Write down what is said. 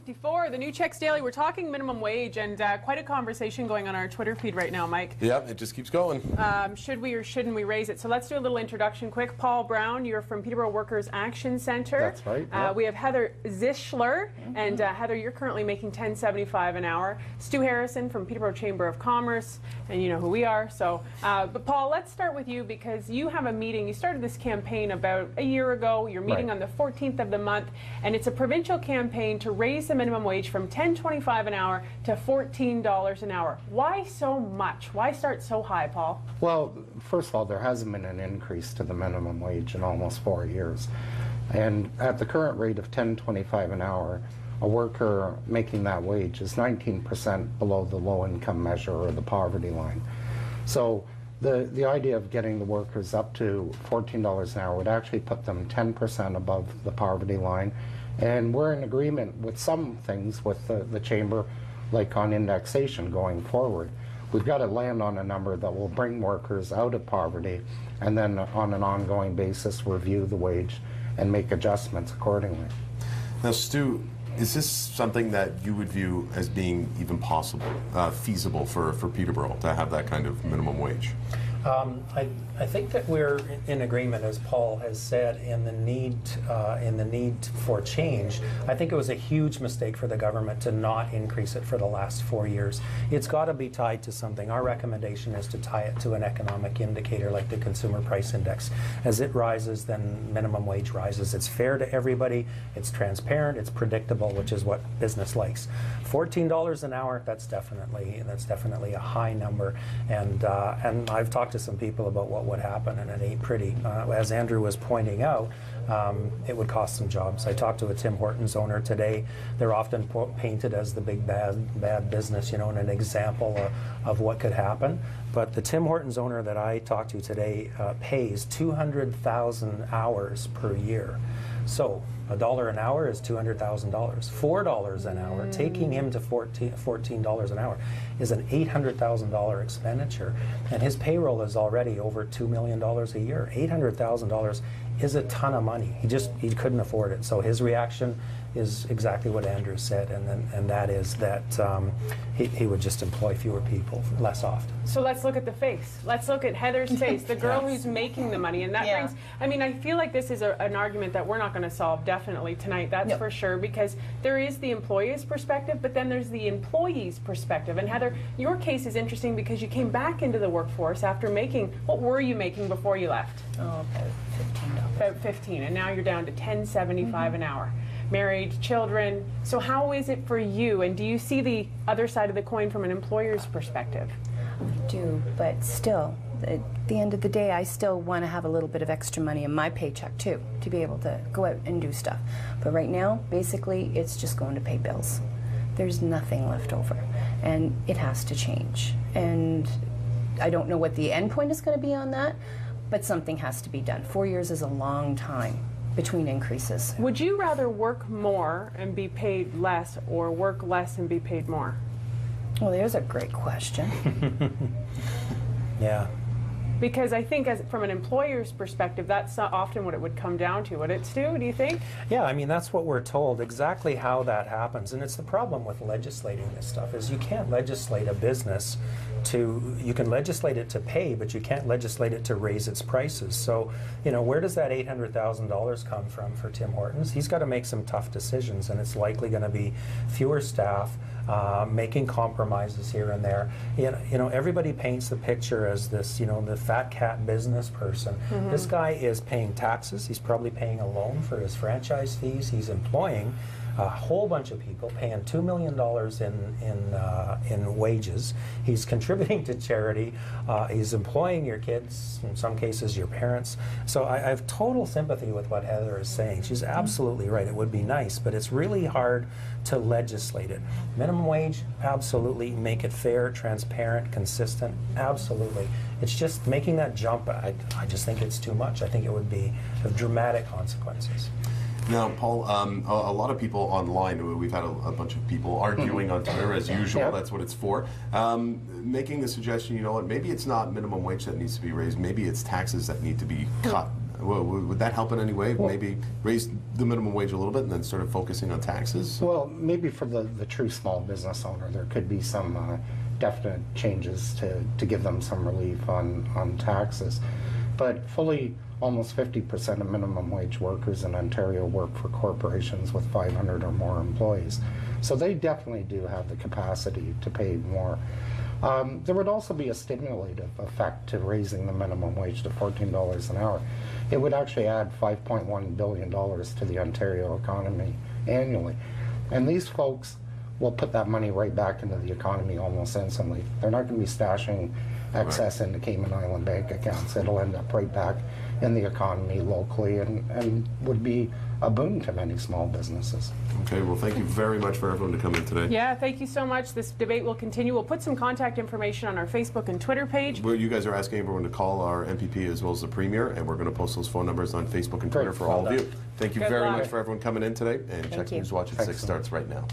9:54, the new CHEX Daily. We're talking minimum wage, and quite a conversation going on our Twitter feed right now, Mike. Yeah, it just keeps going. Should we or shouldn't we raise it? So let's do a little introduction quick. Paul Brown, you're from Peterborough Workers Action Centre. That's right. Yep. We have Heather Zischler, and Heather, you're currently making $10.75 an hour. Stu Harrison from Peterborough Chamber of Commerce, and you know who we are. So, but Paul, let's start with you because you have a meeting. You started this campaign about a year ago. You're meeting on the 14th of the month, and it's a provincial campaign to raise the minimum wage from $10.25 an hour to $14 an hour. Why so much? Why start so high, Paul? Well, first of all, there hasn't been an increase to the minimum wage in almost 4 years. And at the current rate of $10.25 an hour, a worker making that wage is 19% below the low-income measure or the poverty line. So the idea of getting the workers up to $14 an hour would actually put them 10% above the poverty line. And we're in agreement with some things with the Chamber, like on indexation going forward. We've got to land on a number that will bring workers out of poverty and then on an ongoing basis review the wage and make adjustments accordingly. Now, Stu, is this something that you would view as being even possible, feasible for Peterborough to have that kind of minimum wage? I think that we're in agreement, as Paul has said, in the need for change. I think it was a huge mistake for the government to not increase it for the last 4 years. It's got to be tied to something. Our recommendation is to tie it to an economic indicator like the Consumer Price Index. As it rises, then minimum wage rises. It's fair to everybody. It's transparent. It's predictable, which is what business likes. $14 an hour. That's definitely a high number. And I've talked to some people about what would happen, and it ain't pretty. As Andrew was pointing out, it would cost some jobs. I talked to a Tim Hortons owner today. They're often painted as the big bad business, you know, and an example of what could happen. But the Tim Hortons owner that I talked to today pays 200,000 hours per year. So $1 an hour is $200,000. $4 an hour, taking him to $14 an hour, is an $800,000 expenditure, and his payroll is already over $2 million a year. $800,000 is a ton of money. He couldn't afford it. So his reaction is exactly what Andrew said, and that is that he would just employ fewer people less often. So let's look at the face. Let's look at Heather's face, the girl who's making the money, and that brings. I mean, I feel like this is an argument that we're not going to solve definitely tonight. That's for sure, because there is the employee's perspective, but then there's the employee's perspective. And Heather, your case is interesting because you came back into the workforce after making. What were you making before you left? Oh, about $15. About 15, and now you're down to $10.75 an hour. Married, children. So how is it for you? And do you see the other side of the coin from an employer's perspective? I do, but still, at the end of the day, I still want to have a little bit of extra money in my paycheck too, to be able to go out and do stuff. But right now, basically, it's just going to pay bills. There's nothing left over, and it has to change. And I don't know what the end point is going to be on that, but something has to be done. 4 years is a long time between increases. Would you rather work more and be paid less, or work less and be paid more? Well, there's a great question. Yeah. Because I think from an employer's perspective, that's not often what it would come down to. Would it, Stu? Do you think? Yeah, I mean, that's what we're told, exactly how that happens. And it's the problem with legislating this stuff, is you can't legislate a business you can legislate it to pay, but you can't legislate it to raise its prices. So, you know, where does that $800,000 come from for Tim Hortons? He's got to make some tough decisions, and it's likely going to be fewer staff, making compromises here and there. You know, everybody paints the picture as this, you know, the fat cat business person. This guy is paying taxes. He's probably paying a loan for his franchise fees. He's employing a whole bunch of people, paying $2 million in wages. He's contributing to charity. He's employing your kids, in some cases your parents. So I have total sympathy with what Heather is saying. She's absolutely right. It would be nice, but it's really hard to legislate it. Minimum wage, absolutely. Make it fair, transparent, consistent, absolutely. It's just making that jump. I just think it's too much. I think it would have dramatic consequences. Now, Paul, a lot of people online, we've had a bunch of people arguing on Twitter, as usual, that's what it's for, making the suggestion, you know what, maybe it's not minimum wage that needs to be raised, maybe it's taxes that need to be cut. Well, would that help in any way? Maybe raise the minimum wage a little bit and then sort of focusing on taxes? Well, maybe for the true small business owner, there could be some definite changes to give them some relief on taxes. But fully, almost 50% of minimum wage workers in Ontario work for corporations with 500 or more employees. So they definitely do have the capacity to pay more. There would also be a stimulative effect to raising the minimum wage to $14 an hour. It would actually add $5.1 billion to the Ontario economy annually. And these folks will put that money right back into the economy almost instantly. They're not going to be stashing excess into Cayman Island bank accounts. It'll end up right back in the economy locally and would be a boon to many small businesses. Okay, well, thank you very much for everyone to come in today. Yeah, thank you so much. This debate will continue. We'll put some contact information on our Facebook and Twitter page. Well, you guys are asking everyone to call our MPP as well as the Premier, and we're going to post those phone numbers on Facebook and Twitter for all of you. Thank you Good very luck. much for everyone coming in today, and CHEX you. News Watch at 6 starts right now.